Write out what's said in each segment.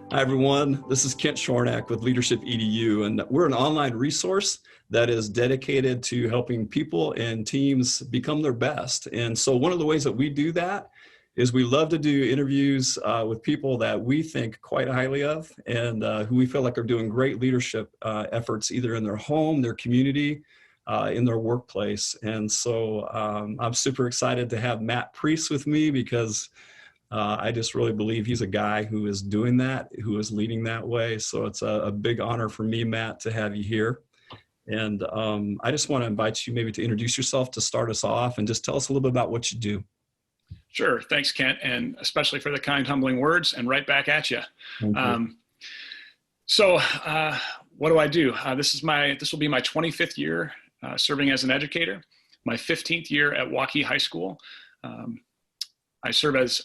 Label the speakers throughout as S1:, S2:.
S1: Hi, everyone. This is Kent Shornack with Leadership EDU, and we're an online resource that is dedicated to helping people and teams become their best. And so one of the ways that we do that is we love to do interviews with people that we think quite highly of and who we feel like are doing great leadership efforts either in their home, their community, in their workplace. And so I'm super excited to have Matt Pries with me because I just really believe he's a guy who is doing that, who is leading that way. So it's a big honor for me, Matt, to have you here. And I just want to invite you maybe to introduce yourself to start us off and just tell us a little bit about what you do.
S2: Sure. Thanks, Kent, and especially for the kind, humbling words, and right back at you.
S1: Thank you.
S2: What do I do? This will be my 25th year serving as an educator, my 15th year at Waukee High School. I serve as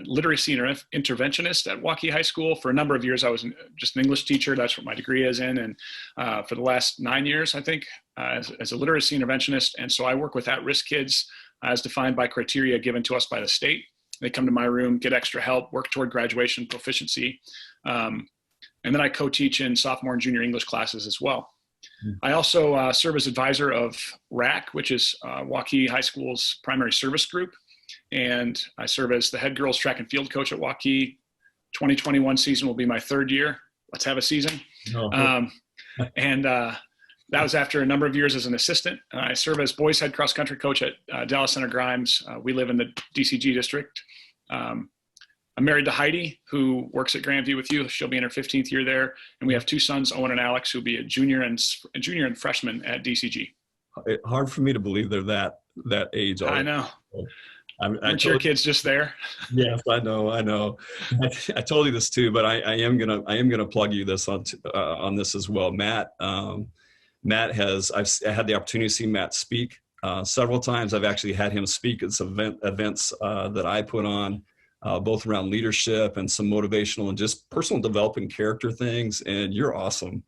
S2: literacy interventionist at Waukee High School. For a number of years, I was just an English teacher. That's what my degree is in. And for the last 9 years, I think, as a literacy interventionist. And so I work with at-risk kids as defined by criteria given to us by the state. They come to my room, get extra help, work toward graduation proficiency. And then I co-teach in sophomore and junior English classes as well. I also serve as advisor of RAC, which is Waukee High School's primary service group. And I serve as the head girls track and field coach at Waukee. 2021 season will be my third year. Let's have a season. That was after a number of years as an assistant. I serve as boys head cross country coach at Dallas Center Grimes. We live in the DCG district. I'm married to Heidi, who works at Grandview with you. She'll be in her 15th year there. And we have two sons, Owen and Alex, who'll be a junior and freshman at DCG.
S1: Hard for me to believe they're that age already.
S2: I know. Aren't your kids just there?
S1: Yes, I know. I told you this too, but I am gonna plug you this on this as well. Matt I've had the opportunity to see Matt speak several times. I've actually had him speak at some events that I put on, both around leadership and some motivational and just personal development character things. And you're awesome.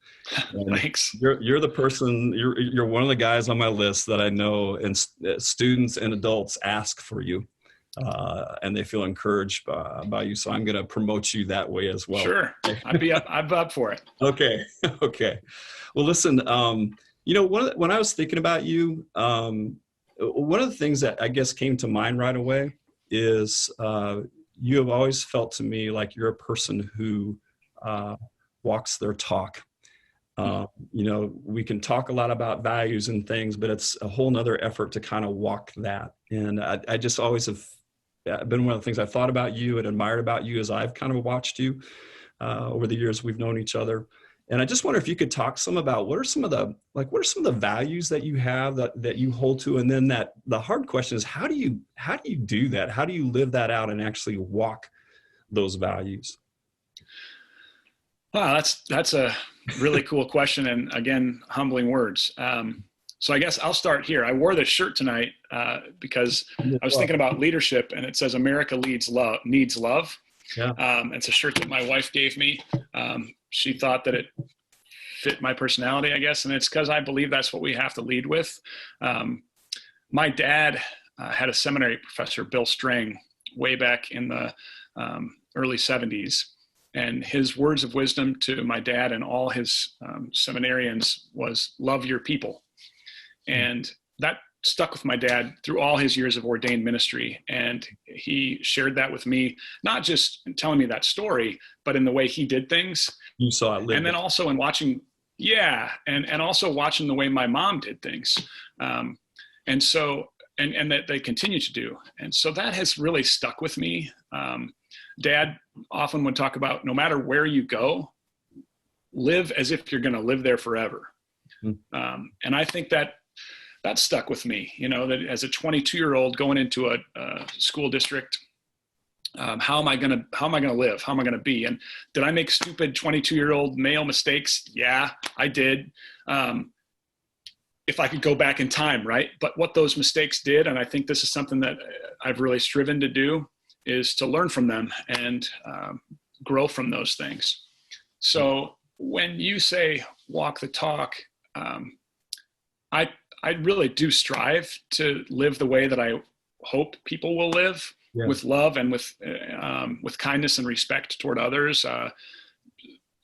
S1: And
S2: Thanks.
S1: You're the person. You're one of the guys on my list that I know, and students and adults ask for you, and they feel encouraged by you. So I'm going to promote you that way as well.
S2: Sure, I'm up for it.
S1: Okay. Well, listen. When I was thinking about you, one of the things that I guess came to mind right away is you have always felt to me like you're a person who walks their talk. We can talk a lot about values and things, but it's a whole nother effort to kind of walk that. And I just always have been one of the things I've thought about you and admired about you as I've kind of watched you over the years we've known each other. And I just wonder if you could talk some about what are some of the values that you have that you hold to, and then the hard question is how do you do that? How do you live that out and actually walk those values?
S2: Wow, that's a really cool question, and again, humbling words. So I guess I'll start here. I wore this shirt tonight because I was thinking about leadership, and it says America needs love.
S1: Yeah.
S2: It's a shirt that my wife gave me. She thought that it fit my personality, I guess. And it's because I believe that's what we have to lead with. My dad had a seminary professor, Bill Strang, way back in the early 70s. And his words of wisdom to my dad and all his seminarians was love your people. And that stuck with my dad through all his years of ordained ministry. And he shared that with me, not just in telling me that story, but in the way he did things.
S1: You saw it.
S2: And then also in watching, and also watching the way my mom did things. And that they continue to do. And so that has really stuck with me. Dad often would talk about, no matter where you go, live as if you're going to live there forever. And I think that stuck with me, that as a 22-year-old going into a school district, how am I going to live? How am I going to be? And did I make stupid 22-year-old male mistakes? Yeah, I did. If I could go back in time, right? But what those mistakes did, and I think this is something that I've really striven to do, is to learn from them and grow from those things. So when you say walk the talk, I really do strive to live the way that I hope people will live, with love and with kindness and respect toward others.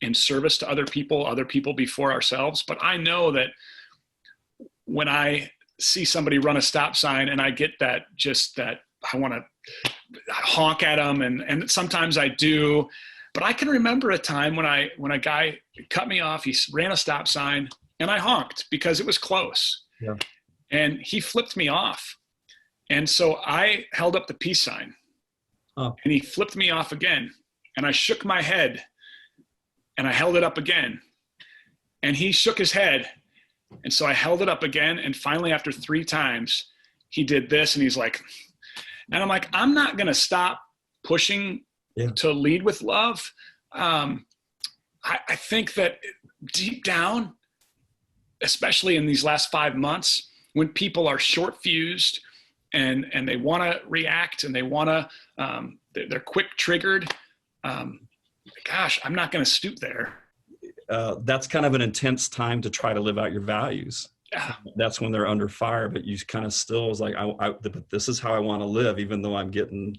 S2: in service to other people before ourselves. But I know that when I see somebody run a stop sign and I get that I want to honk at them, and sometimes I do, but I can remember a time when a guy cut me off. He ran a stop sign and I honked because it was close.
S1: Yeah.
S2: And he flipped me off. And so I held up the peace sign. Oh. And he flipped me off again. And I shook my head and I held it up again. And he shook his head. And so I held it up again. And finally, after 3 times, he did this. And he's like, and I'm like, I'm not going to stop pushing to lead with love. I think that deep down, especially in these last 5 months, when people are short fused and they want to react and they want to, they're quick triggered. Gosh, I'm not going to stoop there.
S1: That's kind of an intense time to try to live out your values.
S2: Yeah.
S1: That's when they're under fire, but you kind of still is like, but this is how I want to live, even though I'm getting,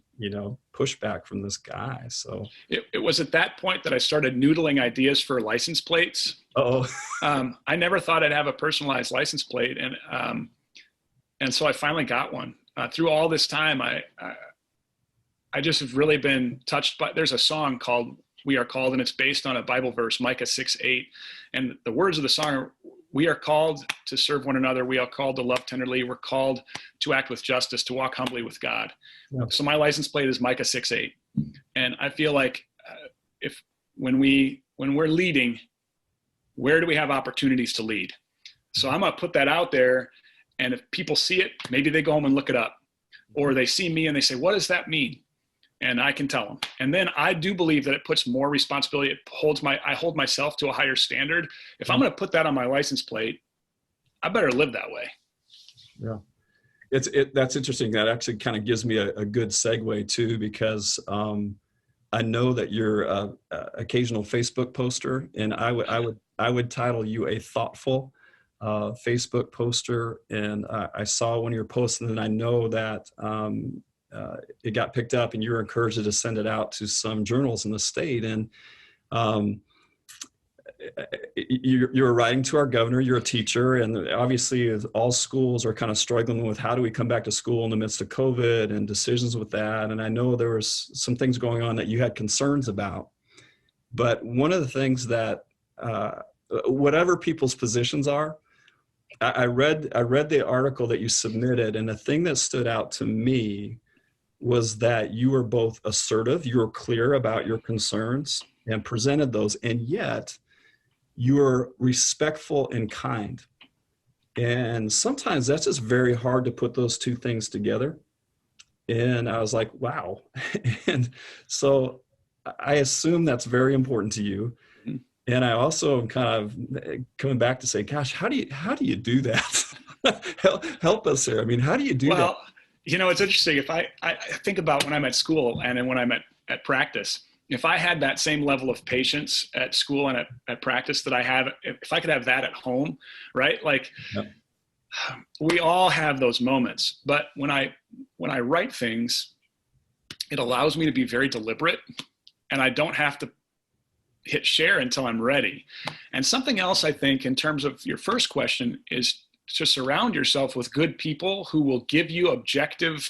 S1: pushback from this guy. So
S2: it was at that point that I started noodling ideas for license plates.
S1: Oh,
S2: I never thought I'd have a personalized license plate. And so I finally got one. Through all this time, I just have really been touched by, there's a song called We Are Called, and it's based on a Bible verse, Micah 6:8. And the words of the song are, we are called to serve one another. We are called to love tenderly. We're called to act with justice, to walk humbly with God. Yep. So my license plate is Micah 6:8. And I feel like when we're leading, where do we have opportunities to lead? So I'm going to put that out there. And if people see it, maybe they go home and look it up, or they see me and they say, what does that mean? And I can tell them. And then I do believe that it puts more responsibility. I hold myself to a higher standard. If I'm going to put that on my license plate, I better live that way.
S1: Yeah. That's interesting. That actually kind of gives me a good segue too, because I know that you're a occasional Facebook poster, and I would title you a thoughtful Facebook poster. And I saw one of your posts, and then I know that it got picked up and you were encouraged to send it out to some journals in the state. And you're writing to our governor, you're a teacher, and obviously all schools are kind of struggling with how do we come back to school in the midst of COVID and decisions with that. And I know there was some things going on that you had concerns about, but one of the things that whatever people's positions are, I read the article that you submitted, and the thing that stood out to me was that you were both assertive, you were clear about your concerns and presented those, and yet you were respectful and kind. And sometimes that's just very hard to put those two things together. And I was like, wow. And so I assume that's very important to you. And I also am kind of coming back to say, gosh, how do you do that? help us here. I mean, how do you do that?
S2: Well, it's interesting. If I think about when I'm at school and then when I'm at practice, if I had that same level of patience at school and at practice that I have, if I could have that at home, right? Like, yep. We all have those moments, but when I write things, it allows me to be very deliberate, and I don't have to hit share until I'm ready. And something else I think in terms of your first question is to surround yourself with good people who will give you objective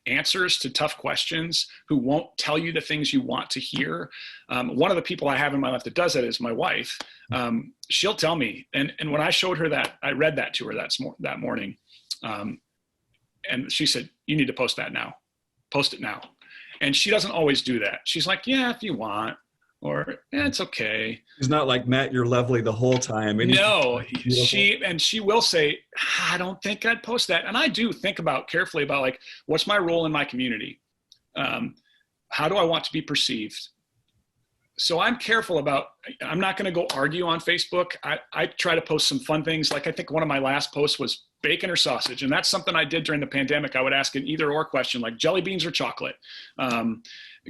S2: answers to tough questions, who won't tell you the things you want to hear. One of the people I have in my life that does that is my wife. She'll tell me, and when I showed her that, I read that to her that morning, and she said, you need to post that now. Post it now. And she doesn't always do that. She's like, yeah, if you want. Or it's okay.
S1: He's not like, Matt, you're lovely the whole time. And
S2: no, she will say, I don't think I'd post that. And I do think carefully about like, what's my role in my community? How do I want to be perceived? So I'm careful about, I'm not going to go argue on Facebook. I try to post some fun things. Like I think one of my last posts was bacon or sausage. And that's something I did during the pandemic. I would ask an either or question, like jelly beans or chocolate.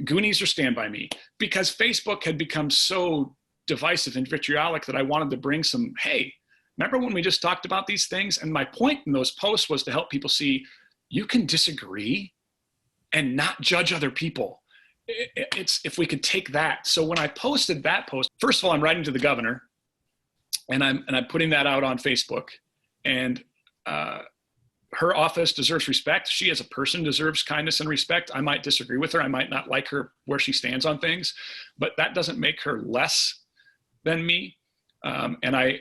S2: Goonies or Stand By Me, because Facebook had become so divisive and vitriolic that I wanted to bring some, hey, remember when we just talked about these things? And my point in those posts was to help people see you can disagree and not judge other people. it's if we could take that. So when I posted that post, first of all, I'm writing to the governor, and I'm putting that out on Facebook, and her office deserves respect. She as a person deserves kindness and respect. I might disagree with her. I might not like her where she stands on things, but that doesn't make her less than me. And I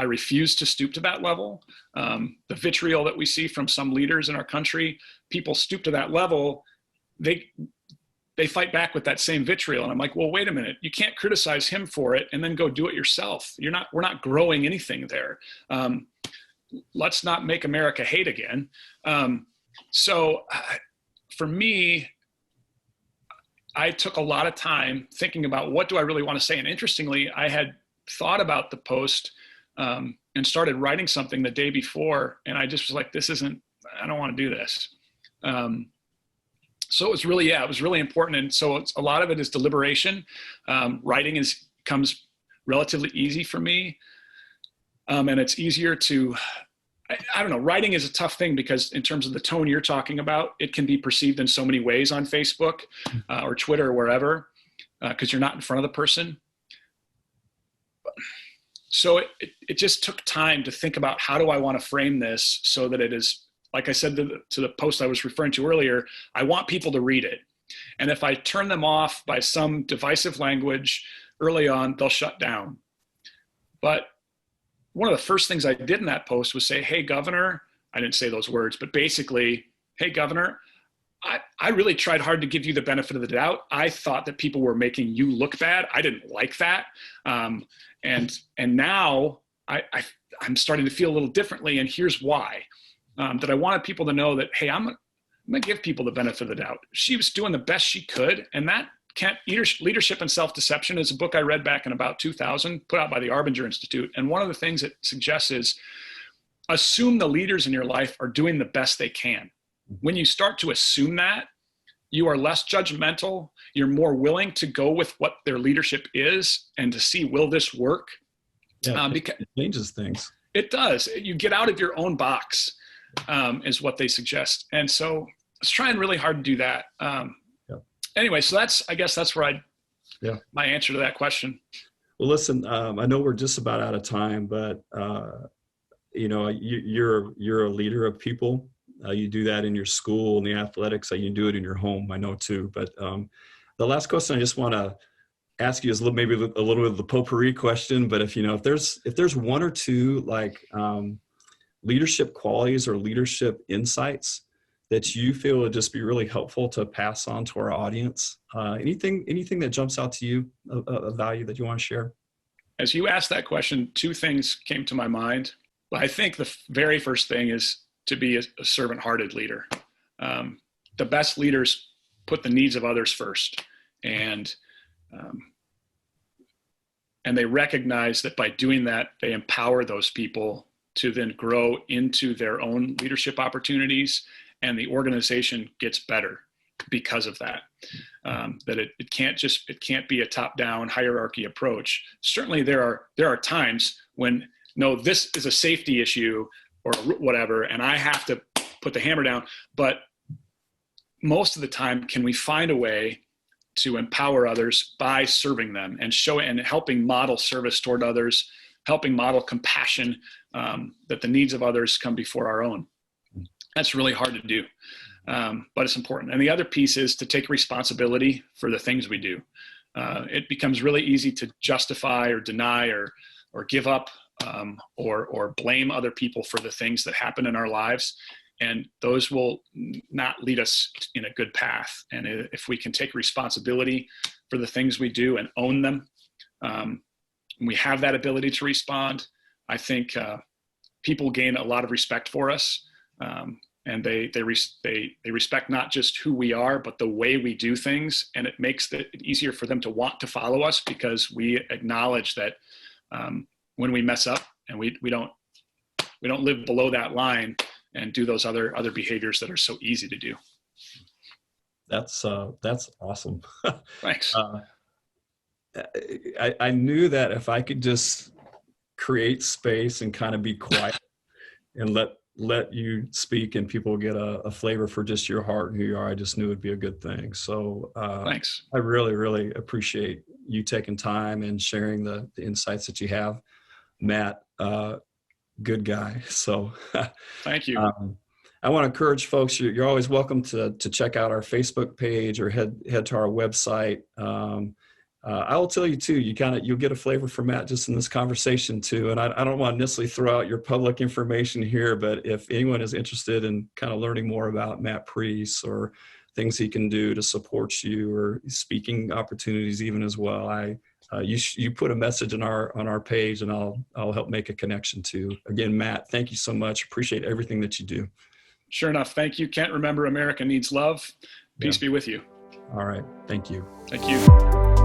S2: refuse to stoop to that level. The vitriol that we see from some leaders in our country, people stoop to that level, they fight back with that same vitriol. And I'm like, well, wait a minute, you can't criticize him for it and then go do it yourself. We're not growing anything there. Let's not make America hate again. So for me, I took a lot of time thinking about what do I really want to say. And interestingly, I had thought about the post and started writing something the day before. And I just was like, I don't want to do this. So it was really important. And so a lot of it is deliberation. Writing comes relatively easy for me. And it's easier to, I don't know, writing is a tough thing because in terms of the tone you're talking about, it can be perceived in so many ways on Facebook or Twitter or wherever, because you're not in front of the person. So it just took time to think about how do I want to frame this so that it is, like I said to the post I was referring to earlier, I want people to read it. And if I turn them off by some divisive language early on, they'll shut down. But one of the first things I did in that post was say, hey, Governor, I didn't say those words, but basically, hey, Governor, I really tried hard to give you the benefit of the doubt. I thought that people were making you look bad. I didn't like that. And now I'm starting to feel a little differently. And here's why. That I wanted people to know that, hey, I'm going to give people the benefit of the doubt. She was doing the best she could. And that Leadership and Self-Deception is a book I read back in about 2000, put out by the Arbinger Institute. And one of the things it suggests is assume the leaders in your life are doing the best they can. When you start to assume that, you are less judgmental. You're more willing to go with what their leadership is and to see, will this work?
S1: Yeah, because it changes things.
S2: It does. You get out of your own box, is what they suggest. And so I was trying really hard to do that. Anyway, so I guess that's where my answer to that question.
S1: Well, listen, I know we're just about out of time, but you're a leader of people. You do that in your school and the athletics. You do it in your home, I know too. But the last question I just want to ask you is maybe a little bit of the potpourri question. But if there's one or two leadership qualities or leadership insights that you feel would just be really helpful to pass on to our audience, anything that jumps out to you of value that you want to share?
S2: As you asked that question, two things came to my mind. I think the very first thing is to be a servant-hearted leader. The best leaders put the needs of others first, and they recognize that by doing that, they empower those people to then grow into their own leadership opportunities, and the organization gets better because of that. That it can't be a top-down hierarchy approach. Certainly there are times when, no, this is a safety issue or whatever, and I have to put the hammer down. But most of the time, can we find a way to empower others by serving them and helping model service toward others, helping model compassion, that the needs of others come before our own. That's really hard to do, but it's important. And the other piece is to take responsibility for the things we do. It becomes really easy to justify or deny or give up or blame other people for the things that happen in our lives. And those will not lead us in a good path. And if we can take responsibility for the things we do and own them, we have that ability to respond, I think people gain a lot of respect for us. And they respect not just who we are, but the way we do things. And it makes it easier for them to want to follow us because we acknowledge that when we mess up and we don't live below that line and do those other behaviors that are so easy to do.
S1: That's awesome.
S2: Thanks.
S1: I knew that if I could just create space and kind of be quiet and let let you speak and people get a flavor for just your heart and who you are, I just knew it'd be a good thing. So
S2: Thanks.
S1: I really, really appreciate you taking time and sharing the insights that you have. Matt, good guy. So
S2: Thank you.
S1: I want to encourage folks, you're always welcome to check out our Facebook page or head to our website. I will tell you too, you'll get a flavor for Matt just in this conversation too. And I don't want to necessarily throw out your public information here, but if anyone is interested in kind of learning more about Matt Pries or things he can do to support you or speaking opportunities even as well, you put a message on our page and I'll help make a connection too. Again, Matt, thank you so much. Appreciate everything that you do.
S2: Sure enough. Thank you, Kent. Remember, America needs love. Peace be with you.
S1: All right. Thank you.
S2: Thank you.